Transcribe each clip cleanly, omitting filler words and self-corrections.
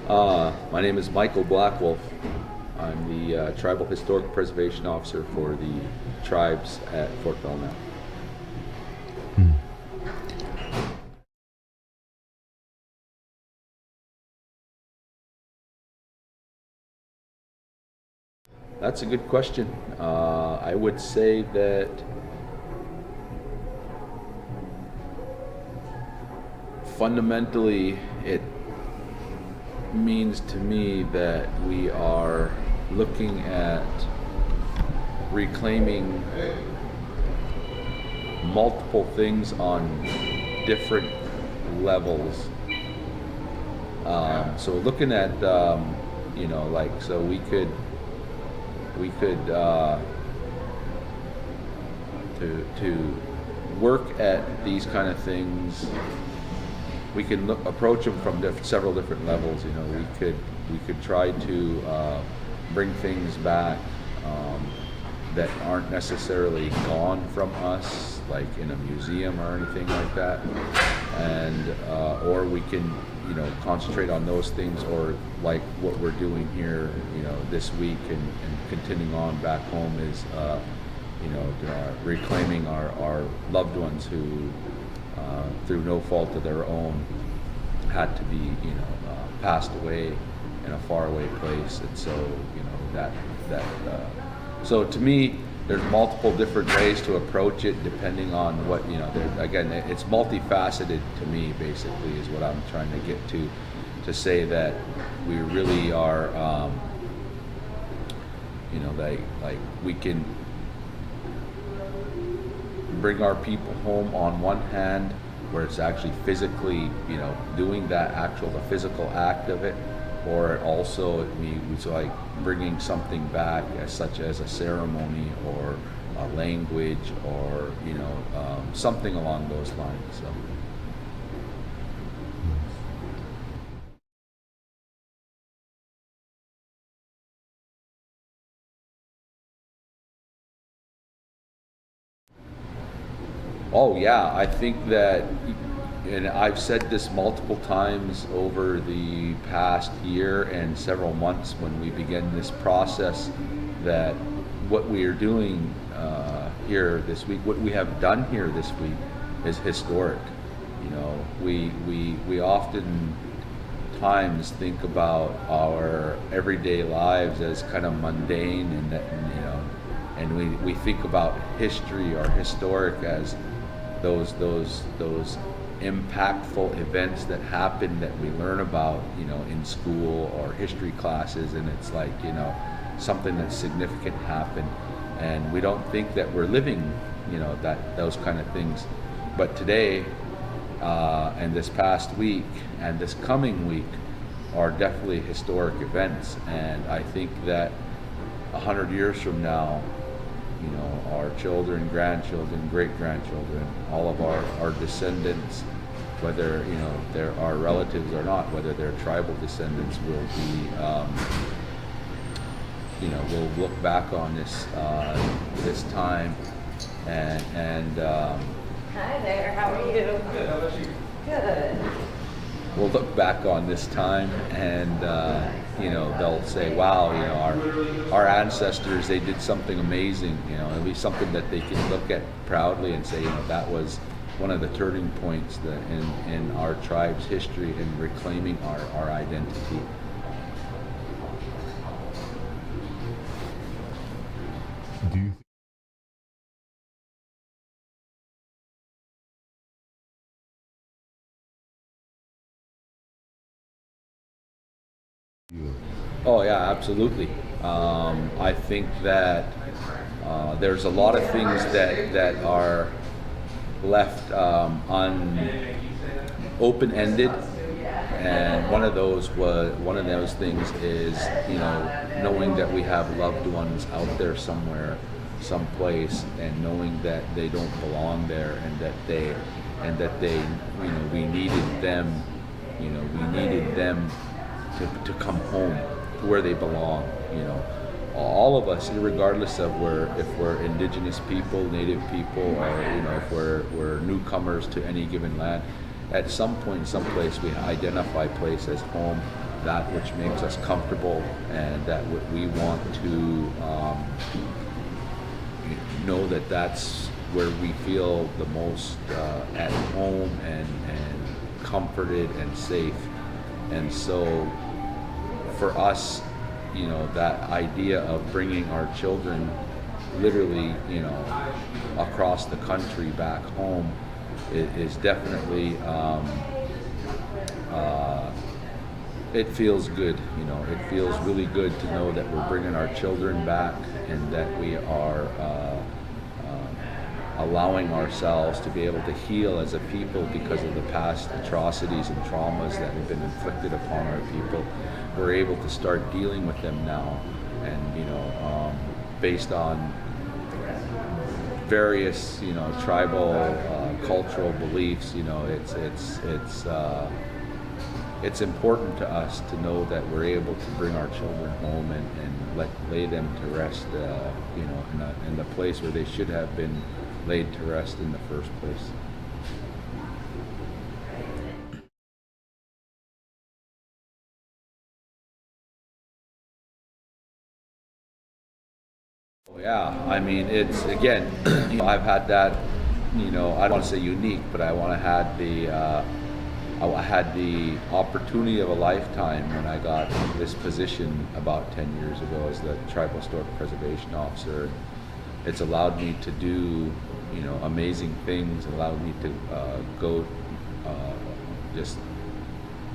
My name is Michael Blackwolf. I'm the Tribal Historic Preservation Officer for the tribes at Fort Belknap. That's a good question. I would say that fundamentally it means to me that we are looking at reclaiming multiple things on different levels. So looking at, so we could to work at these kind of things. We can approach them from several different levels. We could try to bring things back that aren't necessarily gone from us, like in a museum or anything like that, and or we can concentrate on those things, or like what we're doing here this week and continuing on back home is reclaiming our loved ones who through no fault of their own had to be passed away in a faraway place. And so so to me there's multiple different ways to approach it depending on what again, it's multifaceted to me, basically, is what I'm trying to get to say that we really are like we can bring our people home on one hand, where it's actually physically doing the physical act of it, or also it's like bringing something back such as a ceremony or a language or something along those lines. So. Oh yeah, I think that, and I've said this multiple times over the past year and several months when we began this process, that what we are doing here this week, what we have done here this week, is historic. We often times think about our everyday lives as kind of mundane, and we think about history or historic as those impactful events that happen that we learn about in school or history classes, and it's like something that's significant happened, and we don't think that we're living those kind of things. But today and this past week and this coming week are definitely historic events, and I think that 100 years from now, our children, grandchildren, great-grandchildren, all of our descendants, whether they're our relatives or not, whether they're tribal descendants, will be will look back on this time and Hi there, how are you? Good, how about you? Good. We'll look back on this time and they'll say, wow, our ancestors, they did something amazing. It'll be something that they can look at proudly and say, that was one of the turning points in our tribe's history in reclaiming our identity. Do you Oh yeah, absolutely. I think that there's a lot of things that are left open-ended, and one of those things is knowing that we have loved ones out there somewhere, someplace, and knowing that they don't belong there, and that they we needed them to come home to where they belong. All of us, regardless of if we're indigenous people, native people, or if we're newcomers to any given land, at some point, someplace, we identify place as home, that which makes us comfortable, and that what we want to know that that's where we feel the most at home and comforted and safe. And so for us, that idea of bringing our children literally, across the country back home is definitely, it feels good. It feels really good to know that we're bringing our children back, and that we are allowing ourselves to be able to heal as a people because of the past atrocities and traumas that have been inflicted upon our people. We're able to start dealing with them now, and based on various tribal cultural beliefs. It's important to us to know that we're able to bring our children home and lay them to rest, in the place where they should have been laid to rest in the first place. Yeah, I mean, it's again, I've had that, I don't want to say unique, but I had the opportunity of a lifetime when I got this position about 10 years ago as the Tribal Historic Preservation Officer. It's allowed me to do, amazing things, allowed me to go just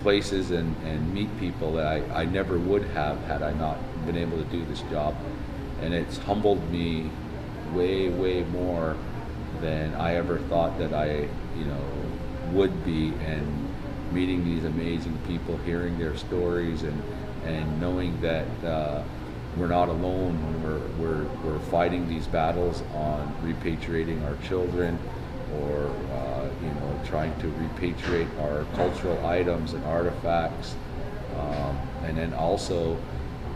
places and meet people that I never would have had I not been able to do this job. And it's humbled me way, way more than I ever thought that I, would be. And meeting these amazing people, hearing their stories, and knowing that we're not alone when we're fighting these battles on repatriating our children, or trying to repatriate our cultural items and artifacts, and then also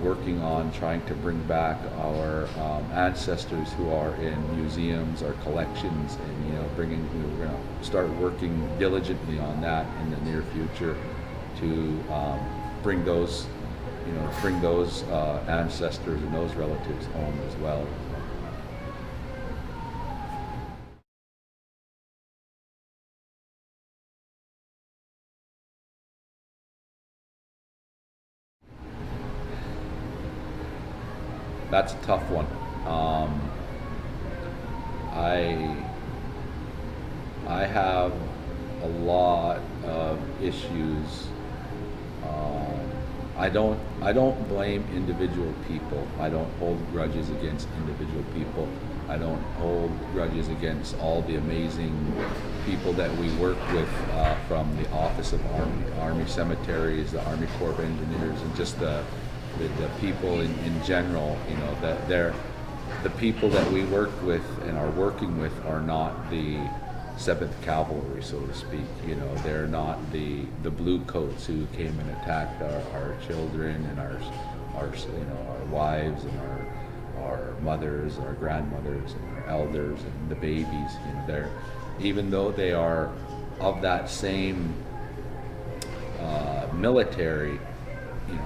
working on trying to bring back our ancestors who are in museums or collections, and we're going to start working diligently on that in the near future to bring those ancestors and those relatives home as well. That's a tough one. I have a lot of issues. I don't blame individual people. I don't hold grudges against individual people. I don't hold grudges against all the amazing people that we work with, from the Office of Army Cemeteries, the Army Corps of Engineers, and just the people in general. That the people that we work with and are working with are not the 7th Cavalry, so to speak. They're not the blue coats who came and attacked our children and our wives and our mothers, our grandmothers, and our elders and the babies. Even though they are of that same military,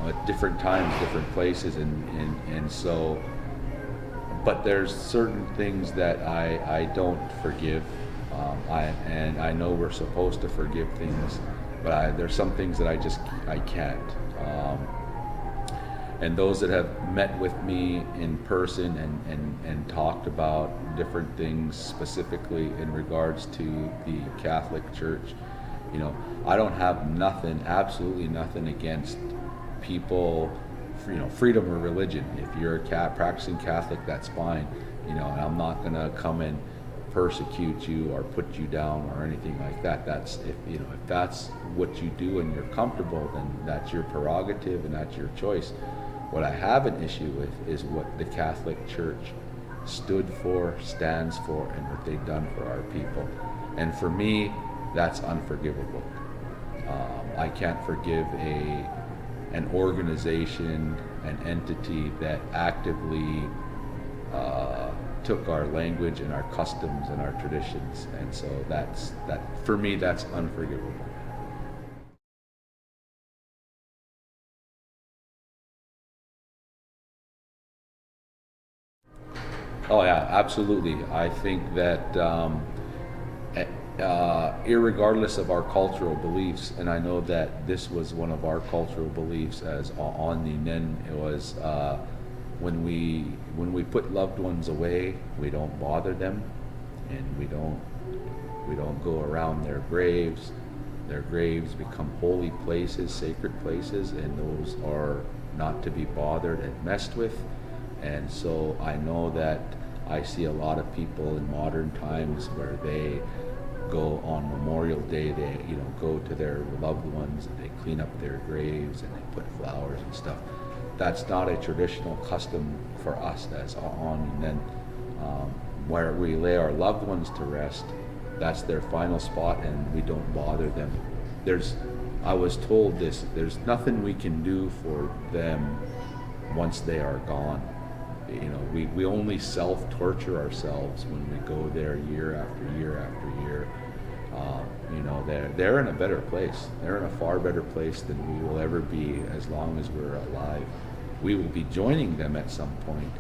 at different times, different places, and so, but there's certain things that I don't forgive. I know we're supposed to forgive things, but there's some things that I can't. And those that have met with me in person and talked about different things specifically in regards to the Catholic Church, I don't have nothing, absolutely nothing against people, freedom of religion. If you're a practicing Catholic, that's fine, and I'm not going to come and persecute you or put you down or anything like that. That's if that's what you do and you're comfortable, then that's your prerogative and that's your choice. What I have an issue with is what the Catholic Church stood for, stands for, and what they've done for our people. And for me, that's unforgivable. I can't forgive an organization, an entity that actively took our language and our customs and our traditions, and so that for me, that's unforgivable. Oh yeah, absolutely. I think that irregardless of our cultural beliefs, and I know that this was one of our cultural beliefs as Iitaanɔɔn'i, it was when we put loved ones away, we don't bother them, and we don't go around their graves. Their graves become holy places, sacred places, and those are not to be bothered and messed with. And so I know that I see a lot of people in modern times where they go on Memorial Day, they go to their loved ones and they clean up their graves and they put flowers and stuff. That's not a traditional custom for us as on. And then where we lay our loved ones to rest, that's their final spot, and we don't bother them. I was told this, there's nothing we can do for them once they are gone. We only self-torture ourselves when we go there year after year after year. They're in a better place. They're in a far better place than we will ever be as long as we're alive. We will be joining them at some point,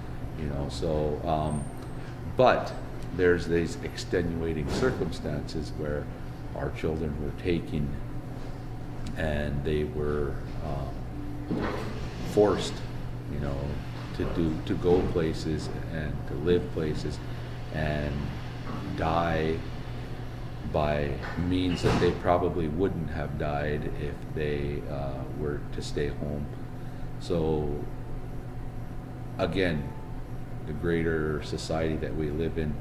but there's these extenuating circumstances where our children were taken and they were forced, to go places and to live places and die by means that they probably wouldn't have died if they were to stay home. So again, the greater society that we live in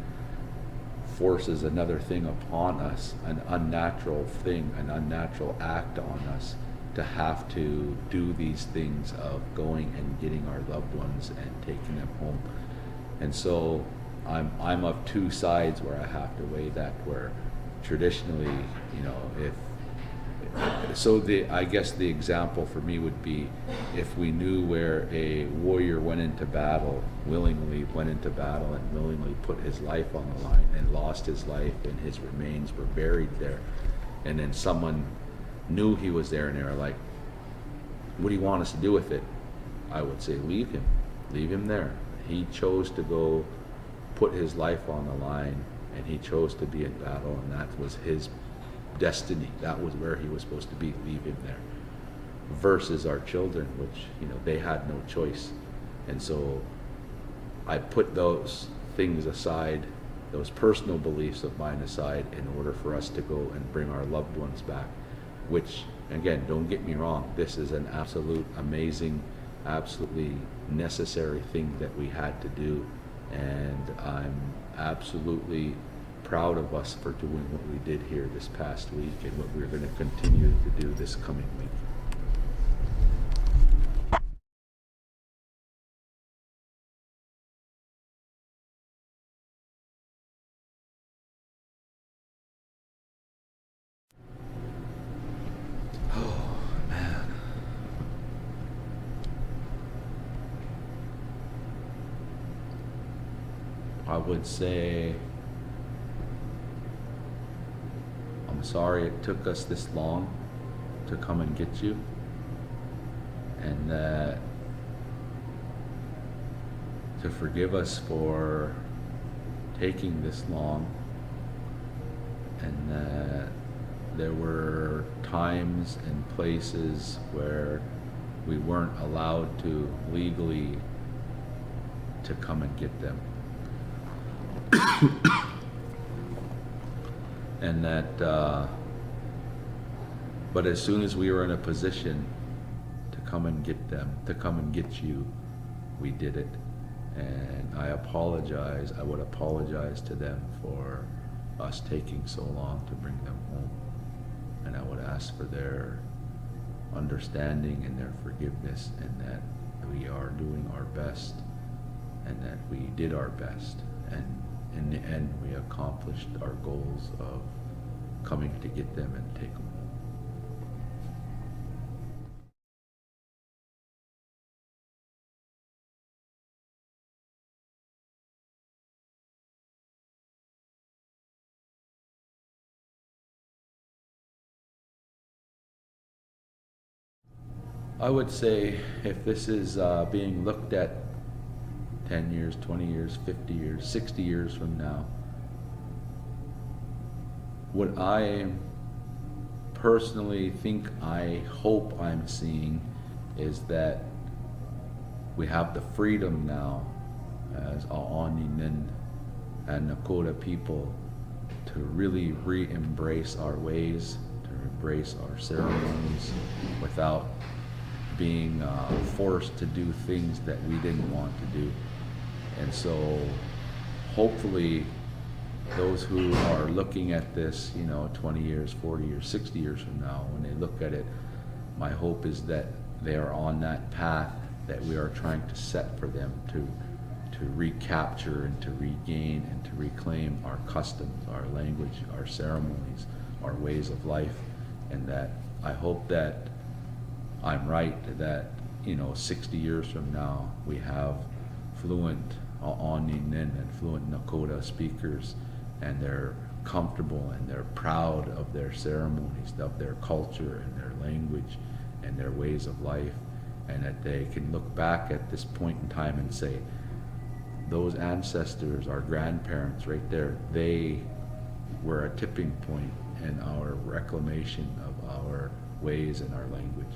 forces another thing upon us, an unnatural thing, an unnatural act on us to have to do these things of going and getting our loved ones and taking them home. And so I'm of two sides where I have to weigh that, where traditionally, I guess the example for me would be if we knew where a warrior willingly went into battle and willingly put his life on the line and lost his life and his remains were buried there, and then someone knew he was there and they were like, what do you want us to do with it? I would say leave him there. He chose to go put his life on the line, and he chose to be in battle, and that was his destiny. That was where he was supposed to be. Leave him there. Versus our children, which they had no choice. And so I put those things aside, those personal beliefs of mine aside, in order for us to go and bring our loved ones back. Which, again, don't get me wrong, this is an absolute amazing, absolutely necessary thing that we had to do, and I'm absolutely proud of us for doing what we did here this past week and what we're going to continue to do this coming week. Oh man. I would say I'm sorry it took us this long to come and get you, and to forgive us for taking this long, and that there were times and places where we weren't allowed to legally to come and get them. And that, but as soon as we were in a position to come and get them, to come and get you, we did it. And I would apologize to them for us taking so long to bring them home. And I would ask for their understanding and their forgiveness, and that we are doing our best, and that we did our best, and in the end we accomplished our goals of coming to get them and take them home. I would say if this is being looked at 10 years, 20 years, 50 years, 60 years from now. What I personally think, I hope I'm seeing, is that we have the freedom now as Iitaanɔɔn'i and Nakota people to really re-embrace our ways, to embrace our ceremonies without being forced to do things that we didn't want to do. And so hopefully those who are looking at this, 20 years, 40 years, 60 years from now, when they look at it, my hope is that they are on that path that we are trying to set for them to recapture and to regain and to reclaim our customs, our language, our ceremonies, our ways of life. And that I hope that I'm right, that 60 years from now we have fluent Iitaanɔɔn'i and fluent Nakota speakers, and they're comfortable and they're proud of their ceremonies, of their culture and their language and their ways of life, and that they can look back at this point in time and say, those ancestors, our grandparents right there, they were a tipping point in our reclamation of our ways and our language.